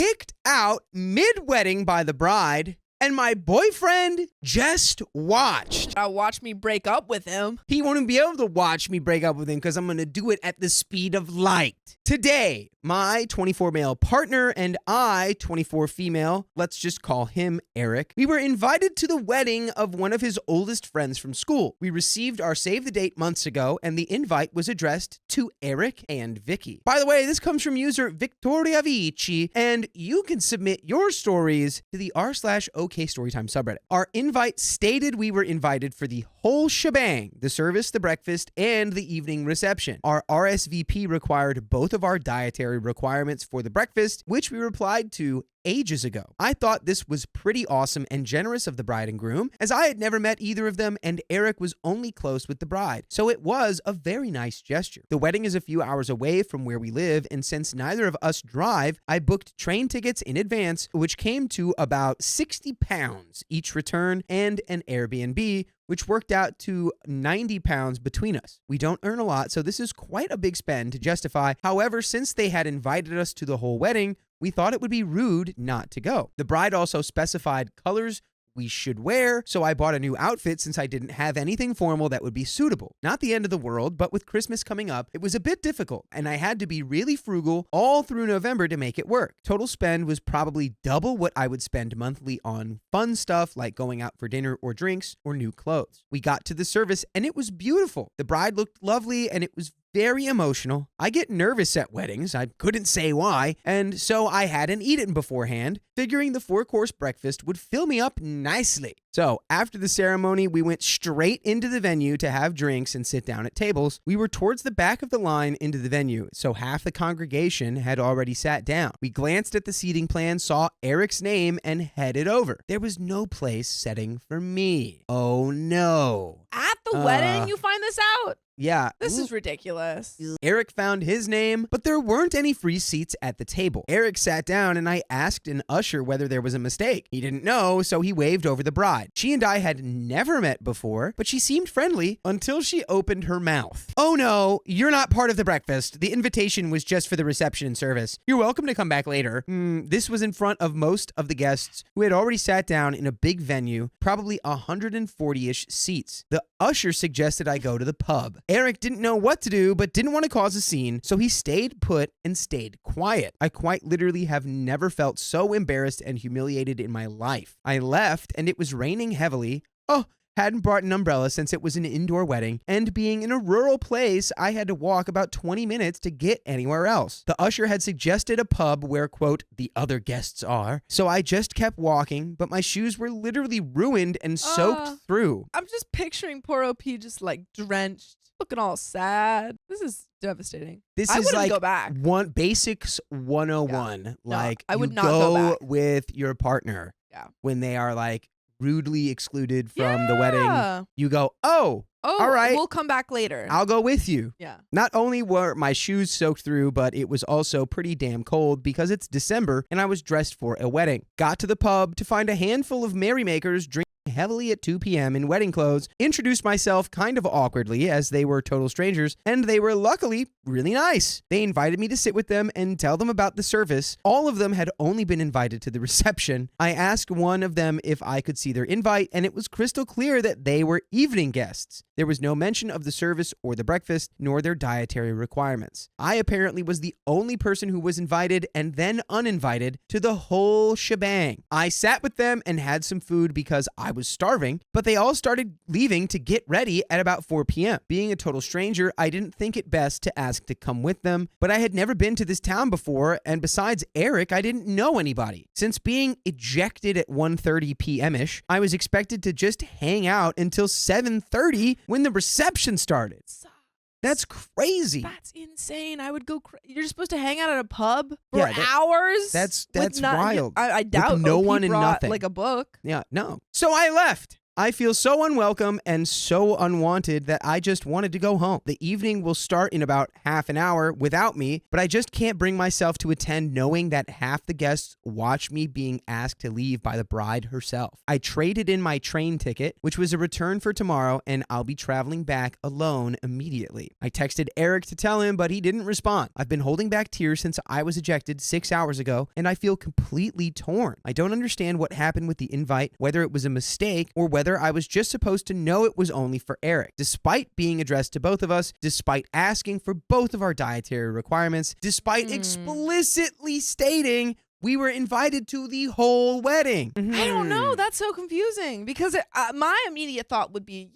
kicked out mid-wedding by the bride, and my boyfriend just watched. Watch me break up with him. He won't be able to watch me break up with him because I'm going to do it at the speed of light. Today, my 24 male partner and I, 24 female, let's just call him Eric, we were invited to the wedding of one of his oldest friends from school. We received our save the date months ago, and the invite was addressed to Eric and Vicky. By the way, this comes from user Victoria Vici, and you can submit your stories to the r/OK Storytime subreddit. Our invite stated we were invited for the whole shebang, the service, the breakfast, and the evening reception. Our RSVP required both of our dietary requirements for the breakfast, which we replied to ages ago. I thought this was pretty awesome and generous of the bride and groom, as I had never met either of them and Eric was only close with the bride, so it was a very nice gesture. The wedding is a few hours away from where we live, and since neither of us drive, I booked train tickets in advance, which came to about £60 each return, and an Airbnb, which worked out to £90 between us. We don't earn a lot, so this is quite a big spend to justify. However, since they had invited us to the whole wedding, we thought it would be rude not to go. The bride also specified colors we should wear, so I bought a new outfit since I didn't have anything formal that would be suitable. Not the end of the world, but with Christmas coming up, it was a bit difficult, and I had to be really frugal all through November to make it work. Total spend was probably double what I would spend monthly on fun stuff like going out for dinner or drinks or new clothes. We got to the service, and it was beautiful. The bride looked lovely, and it was very emotional. I get nervous at weddings. I couldn't say why. And so I hadn't eaten beforehand, figuring the 4-course breakfast would fill me up nicely. So after the ceremony, we went straight into the venue to have drinks and sit down at tables. We were towards the back of the line into the venue, so half the congregation had already sat down. We glanced at the seating plan, saw Eric's name, and headed over. There was no place setting for me. Oh no. At the wedding, you find this out? Yeah. This is ridiculous. Eric found his name, but there weren't any free seats at the table. Eric sat down and I asked an usher whether there was a mistake. He didn't know, so he waved over the bride. She and I had never met before, but she seemed friendly until she opened her mouth. Oh no, you're not part of the breakfast. The invitation was just for the reception and service. You're welcome to come back later. This was in front of most of the guests who had already sat down in a big venue, probably 140-ish seats. The usher suggested I go to the pub. Eric didn't know what to do, but didn't want to cause a scene, so he stayed put and stayed quiet. I quite literally have never felt so embarrassed and humiliated in my life. I left, and it was raining heavily. Hadn't brought an umbrella since it was an indoor wedding, and being in a rural place, I had to walk about 20 minutes to get anywhere else. The usher had suggested a pub where, quote, the other guests are, so I just kept walking, but my shoes were literally ruined and soaked through. I'm just picturing poor OP just like drenched, looking all sad. This is devastating. This is like go back. Basics 101. Yeah. Like, I would you not go back. with your partner when they are like rudely excluded from the wedding. You go, oh, all right. We'll come back later. I'll go with you. Yeah. Not only were my shoes soaked through, but it was also pretty damn cold because it's December and I was dressed for a wedding. Got to the pub to find a handful of merrymakers drinking heavily at 2 p.m. in wedding clothes, introduced myself kind of awkwardly as they were total strangers, and they were luckily really nice. They invited me to sit with them and tell them about the service. All of them had only been invited to the reception. I asked one of them if I could see their invite, and it was crystal clear that they were evening guests. There was no mention of the service or the breakfast, nor their dietary requirements. I apparently was the only person who was invited and then uninvited to the whole shebang. I sat with them and had some food because I was starving, but they all started leaving to get ready at about 4 p.m. Being a total stranger, I didn't think it best to ask to come with them, but I had never been to this town before, and besides Eric, I didn't know anybody. Since being ejected at 1:30 p.m.-ish, I was expected to just hang out until 7:30 when the reception started. That's crazy. That's insane. I would go. You're supposed to hang out at a pub for hours. That's wild. I doubt with no OP one and brought, nothing. like a book. Yeah, no. So I left. I feel so unwelcome and so unwanted that I just wanted to go home. The evening will start in about half an hour without me, but I just can't bring myself to attend knowing that half the guests watch me being asked to leave by the bride herself. I traded in my train ticket, which was a return for tomorrow, and I'll be traveling back alone immediately. I texted Eric to tell him, but he didn't respond. I've been holding back tears since I was ejected 6 hours ago, and I feel completely torn. I don't understand what happened with the invite, whether it was a mistake or whether I was just supposed to know it was only for Eric. Despite being addressed to both of us, despite asking for both of our dietary requirements, despite explicitly stating we were invited to the whole wedding. I don't know. That's so confusing because my immediate thought would be,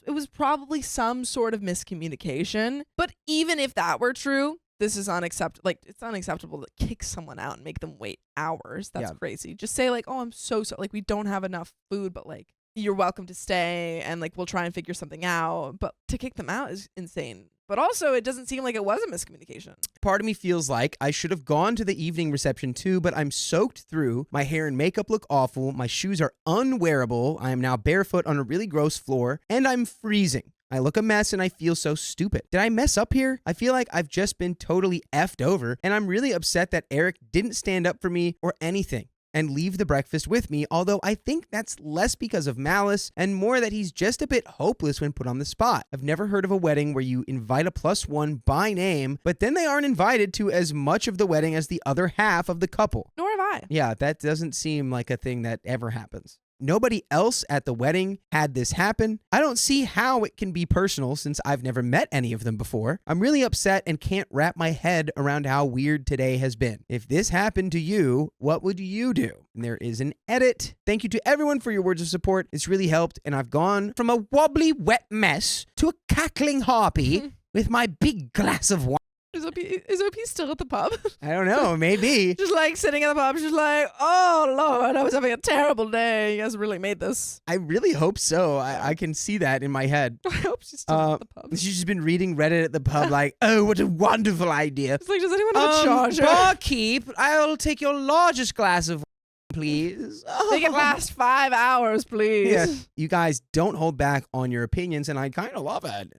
it was probably some sort of miscommunication. But even if that were true, this is unacceptable. Like, it's unacceptable to kick someone out and make them wait hours. That's crazy. Just say like, oh, I'm so sorry. Like, we don't have enough food, but like, you're welcome to stay and like, we'll try and figure something out. But to kick them out is insane. But also, it doesn't seem like it was a miscommunication. Part of me feels like I should have gone to the evening reception too, but I'm soaked through. My hair and makeup look awful. My shoes are unwearable. I am now barefoot on a really gross floor, and I'm freezing. I look a mess and I feel so stupid. Did I mess up here? I feel like I've just been totally effed over, and I'm really upset that Eric didn't stand up for me or anything and leave the breakfast with me, although I think that's less because of malice and more that he's just a bit hopeless when put on the spot. I've never heard of a wedding where you invite a +1 by name, but then they aren't invited to as much of the wedding as the other half of the couple. Nor have I. Yeah, that doesn't seem like a thing that ever happens. Nobody else at the wedding had this happen. I don't see how it can be personal since I've never met any of them before. I'm really upset and can't wrap my head around how weird today has been. If this happened to you, what would you do? And there is an edit. Thank you to everyone for your words of support. It's really helped, and I've gone from a wobbly wet mess to a cackling harpy with my big glass of wine. Is OP still at the pub? I don't know, maybe. Just like sitting at the pub, she's like, oh Lord, I was having a terrible day. You guys really made this. I really hope so. I can see that in my head. I hope she's still at the pub. She's just been reading Reddit at the pub like, oh, what a wonderful idea. It's like, does anyone have a charger? Barkeep, I'll take your largest glass of please. Make it last 5 hours, please. Yeah. You guys don't hold back on your opinions, and I kind of love it.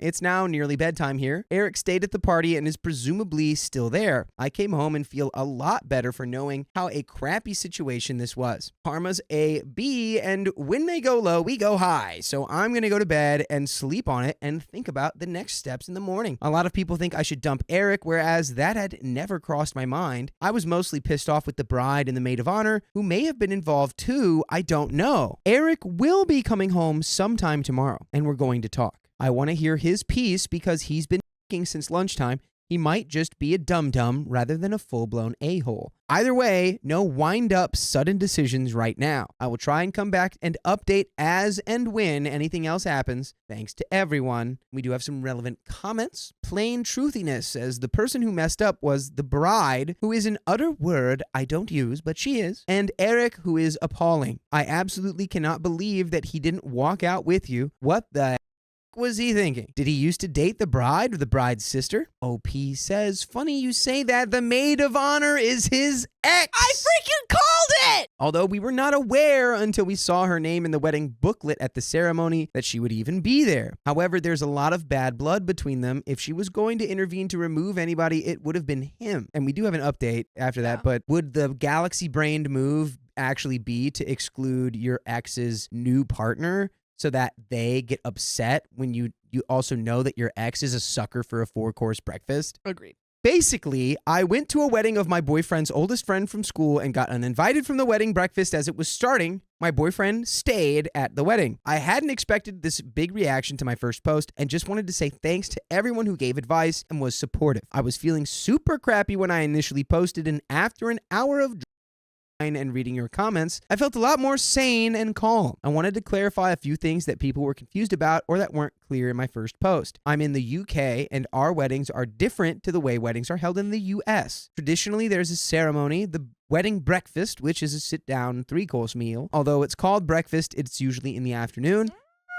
It's now nearly bedtime here. Eric stayed at the party and is presumably still there. I came home and feel a lot better for knowing how a crappy situation this was. Karma's a B, and when they go low, we go high. So I'm going to go to bed and sleep on it and think about the next steps in the morning. A lot of people think I should dump Eric, whereas that had never crossed my mind. I was mostly pissed off with the bride and the maid of honor, who may have been involved too, I don't know. Eric will be coming home sometime tomorrow, and we're going to talk. I want to hear his piece because he's been since lunchtime. He might just be a dum-dum rather than a full-blown a-hole. Either way, no wind-up sudden decisions right now. I will try and come back and update as and when anything else happens. Thanks to everyone. We do have some relevant comments. Plain truthiness, as the person who messed up was the bride, who is an utter word I don't use, but she is, and Eric, who is appalling. I absolutely cannot believe that he didn't walk out with you. What the was he thinking? Did he used to date the bride or the bride's sister? OP says, funny you say that, the maid of honor is his ex. I freaking called it! Although we were not aware until we saw her name in the wedding booklet at the ceremony that she would even be there. However, there's a lot of bad blood between them. If she was going to intervene to remove anybody, it would have been him. And we do have an update after that, but would the galaxy-brained move actually be to exclude your ex's new partner, so that they get upset when you also know that your ex is a sucker for a 4-course breakfast? Agreed. Basically, I went to a wedding of my boyfriend's oldest friend from school and got uninvited from the wedding breakfast as it was starting. My boyfriend stayed at the wedding. I hadn't expected this big reaction to my first post and just wanted to say thanks to everyone who gave advice and was supportive. I was feeling super crappy when I initially posted, and after an hour of and reading your comments, I felt a lot more sane and calm. I wanted to clarify a few things that people were confused about or that weren't clear in my first post. I'm in the UK, and our weddings are different to the way weddings are held in the US. Traditionally, there's a ceremony, the wedding breakfast, which is a sit-down 3-course meal. Although it's called breakfast, it's usually in the afternoon.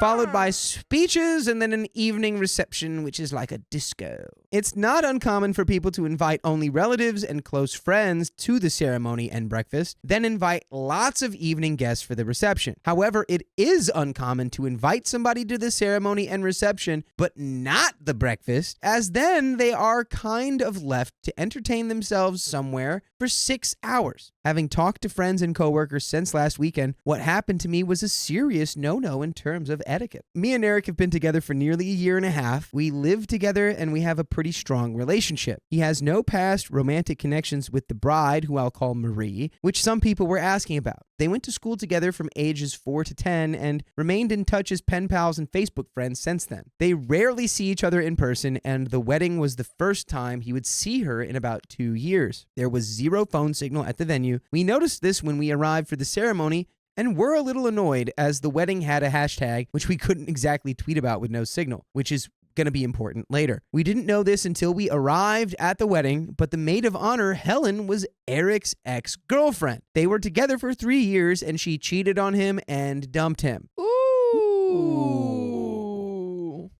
followed by speeches and then an evening reception, which is like a disco. It's not uncommon for people to invite only relatives and close friends to the ceremony and breakfast, then invite lots of evening guests for the reception. However, it is uncommon to invite somebody to the ceremony and reception, but not the breakfast, as then they are kind of left to entertain themselves somewhere for 6 hours. Having talked to friends and coworkers since last weekend, what happened to me was a serious no-no in terms of etiquette. Me and Eric have been together for nearly a year and a half. We live together and we have a pretty strong relationship. He has no past romantic connections with the bride, who I'll call Marie, which some people were asking about. They went to school together from ages 4 to 10 and remained in touch as pen pals and Facebook friends since then. They rarely see each other in person, and the wedding was the first time he would see her in about 2 years. There was zero phone signal at the venue. We noticed this when we arrived for the ceremony and were a little annoyed as the wedding had a hashtag, which we couldn't exactly tweet about with no signal, which is going to be important later. We didn't know this until we arrived at the wedding, but the maid of honor, Helen, was Eric's ex-girlfriend. They were together for 3 years and she cheated on him and dumped him. Ooh.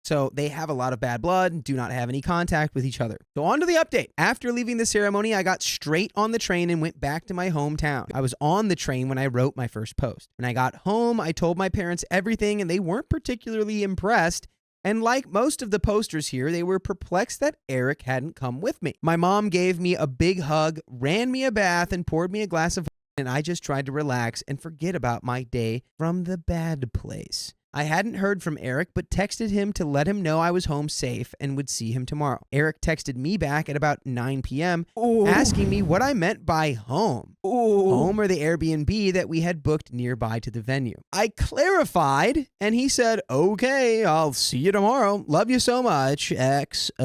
So they have a lot of bad blood and do not have any contact with each other. So on to the update. After leaving the ceremony, I got straight on the train and went back to my hometown. I was on the train when I wrote my first post. When I got home, I told my parents everything and they weren't particularly impressed. And like most of the posters here, they were perplexed that Eric hadn't come with me. My mom gave me a big hug, ran me a bath, and poured me a glass of wine, and I just tried to relax and forget about my day from the bad place. I hadn't heard from Eric, but texted him to let him know I was home safe and would see him tomorrow. Eric texted me back at about 9 p.m. asking me what I meant by home. Home or the Airbnb that we had booked nearby to the venue. I clarified, and he said, okay, I'll see you tomorrow. Love you so much. XOXO.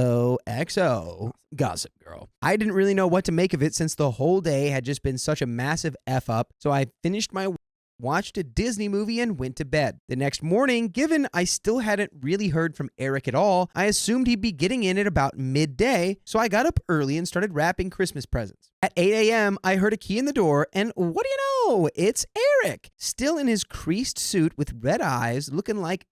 Gossip Girl. I didn't really know what to make of it since the whole day had just been such a massive F-up, so I finished my watched a Disney movie and went to bed. The next morning, given I still hadn't really heard from Eric at all, I assumed he'd be getting in at about midday, so I got up early and started wrapping Christmas presents. At 8 a.m., I heard a key in the door, and what do you know? It's Eric, still in his creased suit with red eyes, looking like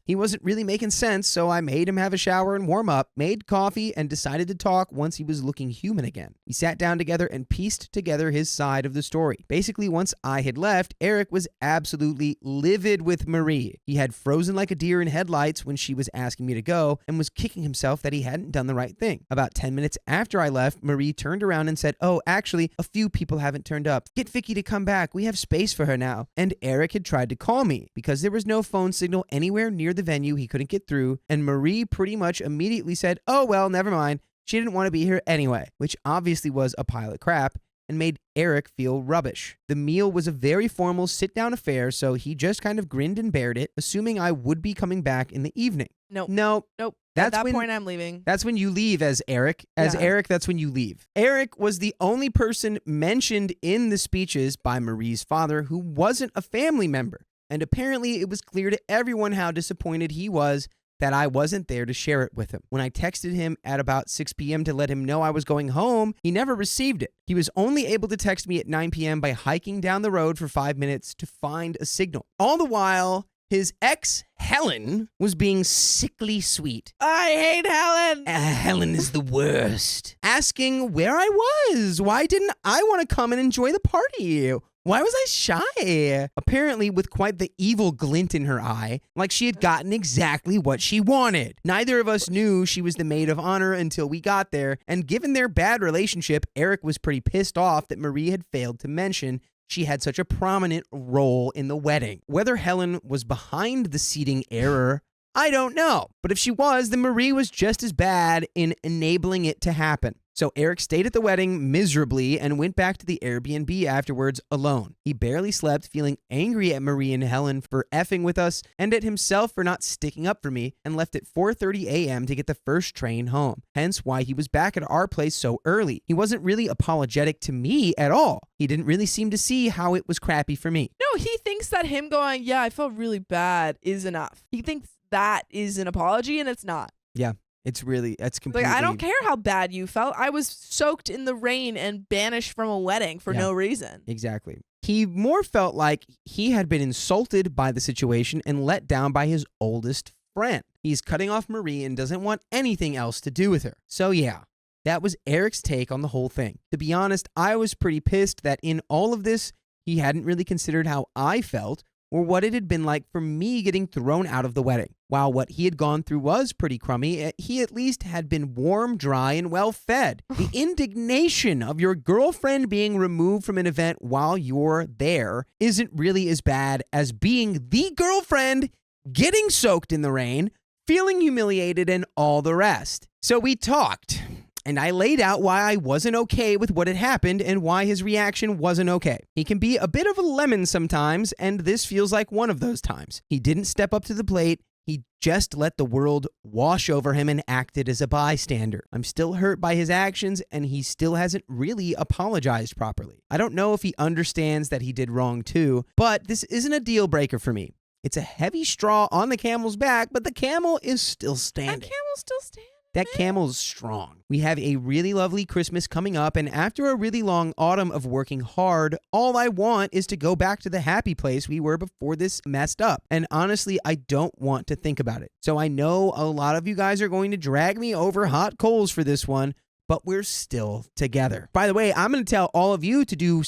he wasn't really making sense, so I made him have a shower and warm up, made coffee, and decided to talk once he was looking human again. We sat down together and pieced together his side of the story. Basically, once I had left, Eric was absolutely livid with Marie. He had frozen like a deer in headlights when she was asking me to go and was kicking himself that he hadn't done the right thing. About 10 minutes after I left, Marie turned around and said, oh, actually, a few people haven't turned up. Get Vicky to come back. We have space for her now. And Eric had tried to call me. Because there was no phone signal anywhere near the venue, he couldn't get through, and Marie pretty much immediately said, oh well, never mind, she didn't want to be here anyway, which obviously was a pile of crap and made Eric feel rubbish. The meal was a very formal sit-down affair, so he just kind of grinned and bared it, assuming I would be coming back in the evening. Nope. At that point, I'm leaving. That's when you leave as Eric. Eric, that's when you leave. Eric was the only person mentioned in the speeches by Marie's father who wasn't a family member. And apparently it was clear to everyone how disappointed he was that I wasn't there to share it with him. When I texted him at about 6 p.m. to let him know I was going home, he never received it. He was only able to text me at 9 p.m. by hiking down the road for 5 minutes to find a signal. All the while, his ex, Helen, was being sickly sweet. I hate Helen. Helen is the worst. Asking where I was. Why didn't I want to come and enjoy the party? Why was I shy? Apparently with quite the evil glint in her eye, like she had gotten exactly what she wanted. Neither of us knew she was the maid of honor until we got there, and given their bad relationship, Eric was pretty pissed off that Marie had failed to mention she had such a prominent role in the wedding. Whether Helen was behind the seating error, I don't know. But if she was, then Marie was just as bad in enabling it to happen. So Eric stayed at the wedding miserably and went back to the Airbnb afterwards alone. He barely slept, feeling angry at Marie and Helen for effing with us and at himself for not sticking up for me, and left at 4:30 a.m. to get the first train home. Hence why he was back at our place so early. He wasn't really apologetic to me at all. He didn't really seem to see how it was crappy for me. No, he thinks that him going, yeah, I felt really bad is enough. He thinks that is an apology, and it's not. Yeah. It's completely... Like, I don't care how bad you felt. I was soaked in the rain and banished from a wedding for no reason. Exactly. He more felt like he had been insulted by the situation and let down by his oldest friend. He's cutting off Marie and doesn't want anything else to do with her. So yeah, that was Eric's take on the whole thing. To be honest, I was pretty pissed that in all of this, he hadn't really considered how I felt or what it had been like for me getting thrown out of the wedding. While what he had gone through was pretty crummy, he at least had been warm, dry, and well fed. The indignation of your girlfriend being removed from an event while you're there isn't really as bad as being the girlfriend, getting soaked in the rain, feeling humiliated, and all the rest. So we talked, and I laid out why I wasn't okay with what had happened and why his reaction wasn't okay. He can be a bit of a lemon sometimes, and this feels like one of those times. He didn't step up to the plate. He just let the world wash over him and acted as a bystander. I'm still hurt by his actions, and he still hasn't really apologized properly. I don't know if he understands that he did wrong too, but this isn't a deal breaker for me. It's a heavy straw on the camel's back, but the camel is still standing. That camel's still standing. That camel's strong. We have a really lovely Christmas coming up, and after a really long autumn of working hard, all I want is to go back to the happy place we were before this messed up. And honestly, I don't want to think about it. So I know a lot of you guys are going to drag me over hot coals for this one, but we're still together. By the way, I'm going to tell all of you to do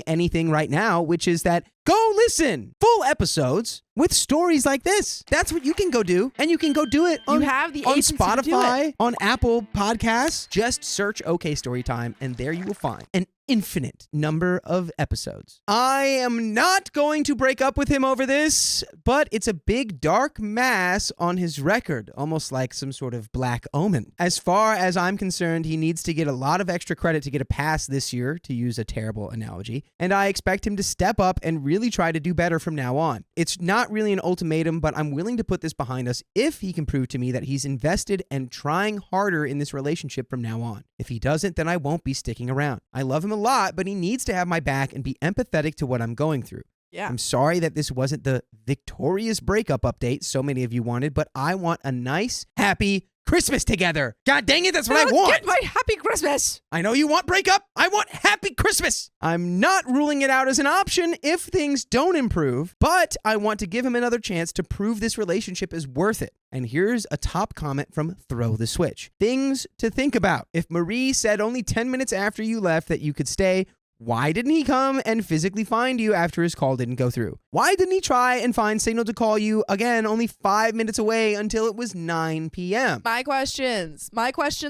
anything right now, which is that go listen full episodes with stories like this. That's what you can go do. And you can go do it on, You have the on agency to do Spotify, it. on Apple Podcasts. Just search OK Storytime, and there you will find an infinite number of episodes. I am not going to break up with him over this, but it's a big dark mass on his record, almost like some sort of black omen. As far as I'm concerned, he needs to get a lot of extra credit to get a pass this year, to use a terrible analogy, and I expect him to step up and really try to do better from now on. It's not really an ultimatum, but I'm willing to put this behind us if he can prove to me that he's invested and trying harder in this relationship from now on. If he doesn't, then I won't be sticking around. I love him a lot, but he needs to have my back and be empathetic to what I'm going through. Yeah. I'm sorry that this wasn't the victorious breakup update so many of you wanted, but I want a nice, happy Christmas together. God dang it, that's what I want. Get my happy Christmas. I know you want breakup. I want happy Christmas. I'm not ruling it out as an option if things don't improve, but I want to give him another chance to prove this relationship is worth it. And here's a top comment from Throw the Switch. Things to think about. If Marie said only 10 minutes after you left that you could stay, why didn't he come and physically find you after his call didn't go through? Why didn't he try and find signal to call you again only 5 minutes away until it was 9 p.m.? My questions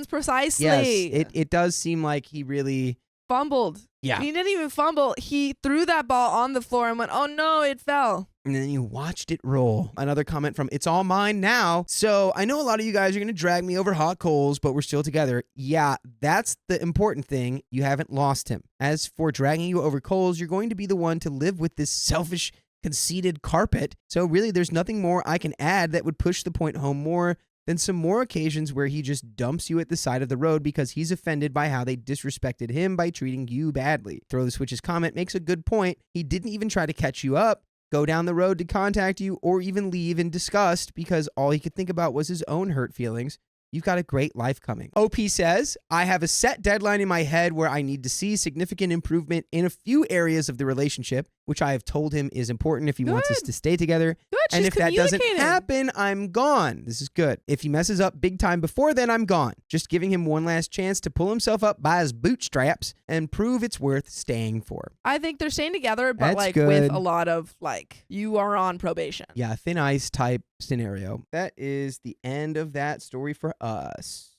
precisely. Yes, it does seem like he really fumbled. Yeah. He didn't even fumble. He threw that ball on the floor and went, oh no, it fell. And then you watched it roll. Another comment from It's All Mine Now. So I know a lot of you guys are going to drag me over hot coals, but we're still together. Yeah, that's the important thing. You haven't lost him. As for dragging you over coals, you're going to be the one to live with this selfish, conceited carpet. So really, there's nothing more I can add that would push the point home more than some more occasions where he just dumps you at the side of the road because he's offended by how they disrespected him by treating you badly. Throw the Switch's comment makes a good point. He didn't even try to catch you up, go down the road to contact you, or even leave in disgust because all he could think about was his own hurt feelings. You've got a great life coming. OP says, I have a set deadline in my head where I need to see significant improvement in a few areas of the relationship, which I have told him is important if he wants us to stay together. Good, and she's if that doesn't communicating. happen, I'm gone. This is good. If he messes up big time before then, I'm gone. Just giving him one last chance to pull himself up by his bootstraps and prove it's worth staying for. I think they're staying together, but That's with good. a lot of you are on probation. Yeah, thin ice type scenario. That is the end of that story for us.